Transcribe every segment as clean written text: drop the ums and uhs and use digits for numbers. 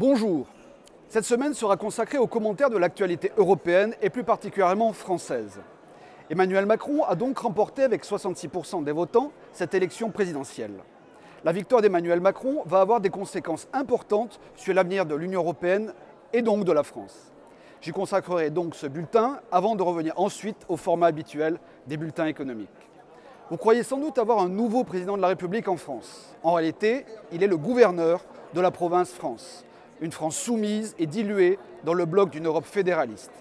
Bonjour. Cette semaine sera consacrée aux commentaires de l'actualité européenne et plus particulièrement française. Emmanuel Macron a donc remporté avec 66% des votants cette élection présidentielle. La victoire d'Emmanuel Macron va avoir des conséquences importantes sur l'avenir de l'Union européenne et donc de la France. J'y consacrerai donc ce bulletin avant de revenir ensuite au format habituel des bulletins économiques. Vous croyez sans doute avoir un nouveau président de la République en France. En réalité, il est le gouverneur de la province France. Une France soumise et diluée dans le bloc d'une Europe fédéraliste.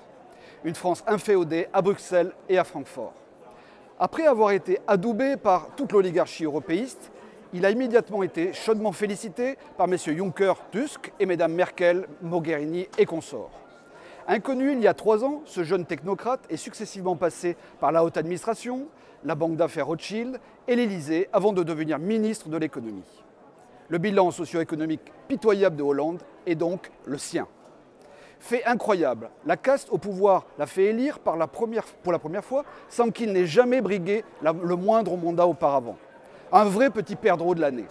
Une France inféodée à Bruxelles et à Francfort. Après avoir été adoubé par toute l'oligarchie européiste, il a immédiatement été chaudement félicité par M. Juncker, Tusk et Mme Merkel, Mogherini et consorts. Inconnu il y a 3 ans, ce jeune technocrate est successivement passé par la haute administration, la banque d'affaires Rothschild et l'Élysée avant de devenir ministre de l'économie. Le bilan socio-économique pitoyable de Hollande est donc le sien. Fait incroyable, la caste au pouvoir l'a fait élire pour la première fois sans qu'il n'ait jamais brigué le moindre mandat auparavant. Un vrai petit perdreau de l'année.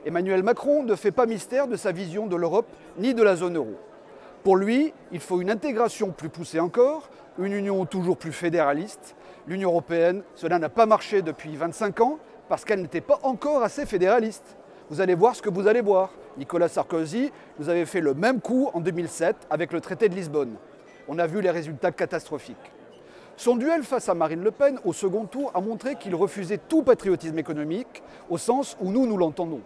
Emmanuel Macron ne fait pas mystère de sa vision de l'Europe ni de la zone euro. Pour lui, il faut une intégration plus poussée encore, une union toujours plus fédéraliste. L'Union européenne, cela n'a pas marché depuis 25 ans parce qu'elle n'était pas encore assez fédéraliste. Vous allez voir ce que vous allez voir. Nicolas Sarkozy nous avait fait le même coup en 2007 avec le traité de Lisbonne. On a vu les résultats catastrophiques. Son duel face à Marine Le Pen au second tour a montré qu'il refusait tout patriotisme économique au sens où nous l'entendons.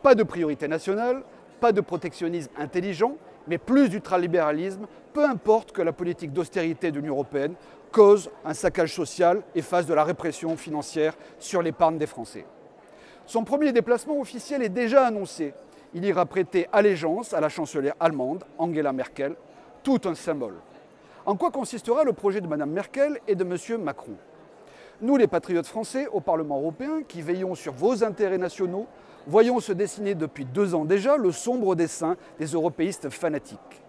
Pas de priorité nationale, pas de protectionnisme intelligent, mais plus d'ultralibéralisme, peu importe que la politique d'austérité de l'Union européenne cause un saccage social et fasse de la répression financière sur l'épargne des Français. Son premier déplacement officiel est déjà annoncé. Il ira prêter allégeance à la chancelière allemande, Angela Merkel, tout un symbole. En quoi consistera le projet de Mme Merkel et de M. Macron? Nous, les patriotes français au Parlement européen, qui veillons sur vos intérêts nationaux, voyons se dessiner depuis 2 ans déjà le sombre dessein des européistes fanatiques.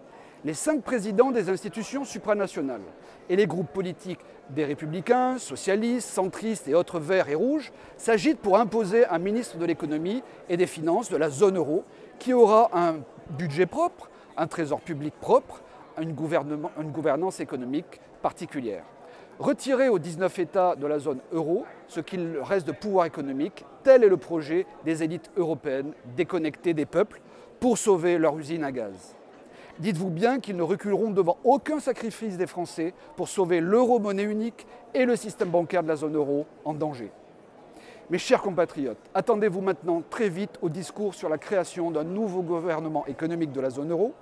Les 5 présidents des institutions supranationales et les groupes politiques des républicains, socialistes, centristes et autres verts et rouges s'agitent pour imposer un ministre de l'économie et des finances de la zone euro qui aura un budget propre, un trésor public propre, une gouvernance économique particulière. Retirer aux 19 États de la zone euro ce qu'il reste de pouvoir économique, tel est le projet des élites européennes déconnectées des peuples pour sauver leur usine à gaz. Dites-vous bien qu'ils ne reculeront devant aucun sacrifice des Français pour sauver l'euro-monnaie unique et le système bancaire de la zone euro en danger. Mes chers compatriotes, attendez-vous maintenant très vite au discours sur la création d'un nouveau gouvernement économique de la zone euro.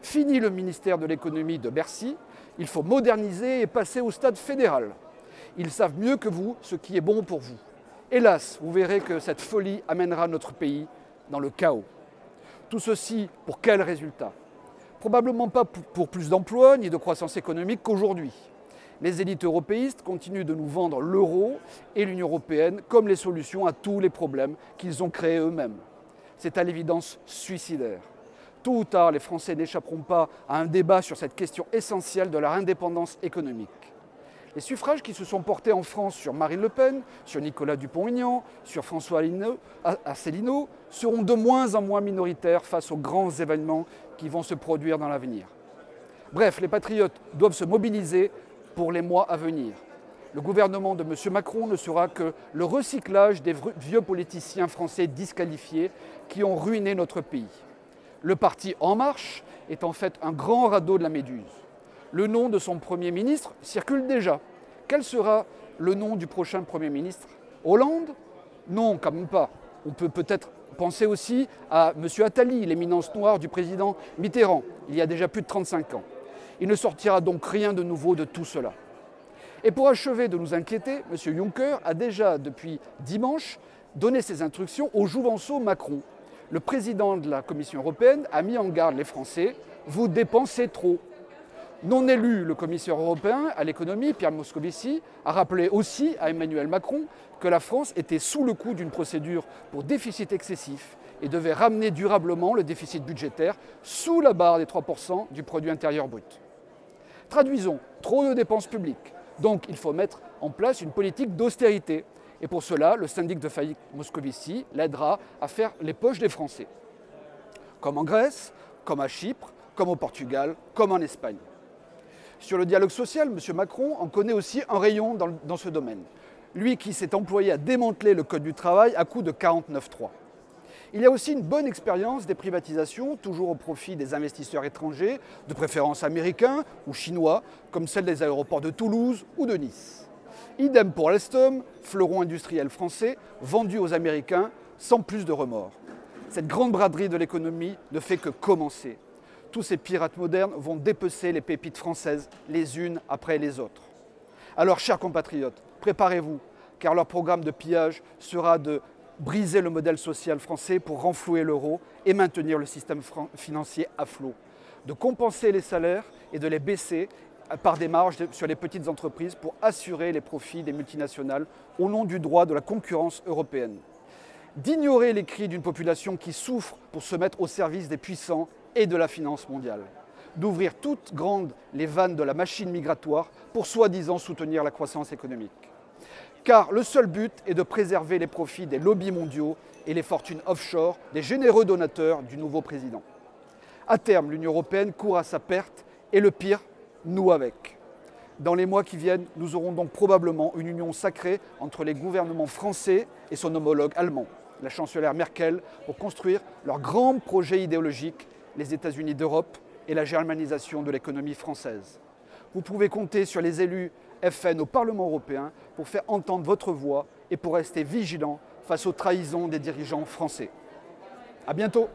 Fini le ministère de l'économie de Bercy, il faut moderniser et passer au stade fédéral. Ils savent mieux que vous ce qui est bon pour vous. Hélas, vous verrez que cette folie amènera notre pays dans le chaos. Tout ceci pour quel résultat? Probablement pas pour plus d'emplois ni de croissance économique qu'aujourd'hui. Les élites européistes continuent de nous vendre l'euro et l'Union européenne comme les solutions à tous les problèmes qu'ils ont créés eux-mêmes. C'est à l'évidence suicidaire. Tôt ou tard, les Français n'échapperont pas à un débat sur cette question essentielle de leur indépendance économique. Les suffrages qui se sont portés en France sur Marine Le Pen, sur Nicolas Dupont-Aignan, sur François Asselineau seront de moins en moins minoritaires face aux grands événements qui vont se produire dans l'avenir. Bref, les patriotes doivent se mobiliser pour les mois à venir. Le gouvernement de M. Macron ne sera que le recyclage des vieux politiciens français disqualifiés qui ont ruiné notre pays. Le parti En Marche est en fait un grand radeau de la Méduse. Le nom de son Premier ministre circule déjà. Quel sera le nom du prochain Premier ministre? Hollande? Non, quand même pas. On peut peut-être penser aussi à M. Attali, l'éminence noire du président Mitterrand, il y a déjà plus de 35 ans. Il ne sortira donc rien de nouveau de tout cela. Et pour achever de nous inquiéter, M. Juncker a déjà, depuis dimanche, donné ses instructions au jouvenceau Macron. Le président de la Commission européenne a mis en garde les Français « Vous dépensez trop ». Non élu, le commissaire européen à l'économie, Pierre Moscovici, a rappelé aussi à Emmanuel Macron que la France était sous le coup d'une procédure pour déficit excessif et devait ramener durablement le déficit budgétaire sous la barre des 3% du produit intérieur brut. Traduisons, trop de dépenses publiques. Donc il faut mettre en place une politique d'austérité. Et pour cela, le syndic de faillite Moscovici l'aidera à faire les poches des Français. Comme en Grèce, comme à Chypre, comme au Portugal, comme en Espagne. Sur le dialogue social, M. Macron en connaît aussi un rayon dans ce domaine. Lui qui s'est employé à démanteler le Code du travail à coup de 49.3. Il y a aussi une bonne expérience des privatisations, toujours au profit des investisseurs étrangers, de préférence américains ou chinois, comme celle des aéroports de Toulouse ou de Nice. Idem pour Alstom, fleuron industriel français, vendu aux Américains sans plus de remords. Cette grande braderie de l'économie ne fait que commencer. Tous ces pirates modernes vont dépecer les pépites françaises les unes après les autres. Alors, chers compatriotes, préparez-vous, car leur programme de pillage sera de briser le modèle social français pour renflouer l'euro et maintenir le système financier à flot, de compenser les salaires et de les baisser par des marges sur les petites entreprises pour assurer les profits des multinationales au nom du droit de la concurrence européenne, d'ignorer les cris d'une population qui souffre pour se mettre au service des puissants et de la finance mondiale, d'ouvrir toutes grandes les vannes de la machine migratoire pour soi-disant soutenir la croissance économique. Car le seul but est de préserver les profits des lobbies mondiaux et les fortunes offshore des généreux donateurs du nouveau président. À terme, l'Union européenne court à sa perte et le pire, nous avec. Dans les mois qui viennent, nous aurons donc probablement une union sacrée entre les gouvernements français et son homologue allemand, la chancelière Merkel, pour construire leur grand projet idéologique, les États-Unis d'Europe et la germanisation de l'économie française. Vous pouvez compter sur les élus FN au Parlement européen pour faire entendre votre voix et pour rester vigilants face aux trahisons des dirigeants français. À bientôt!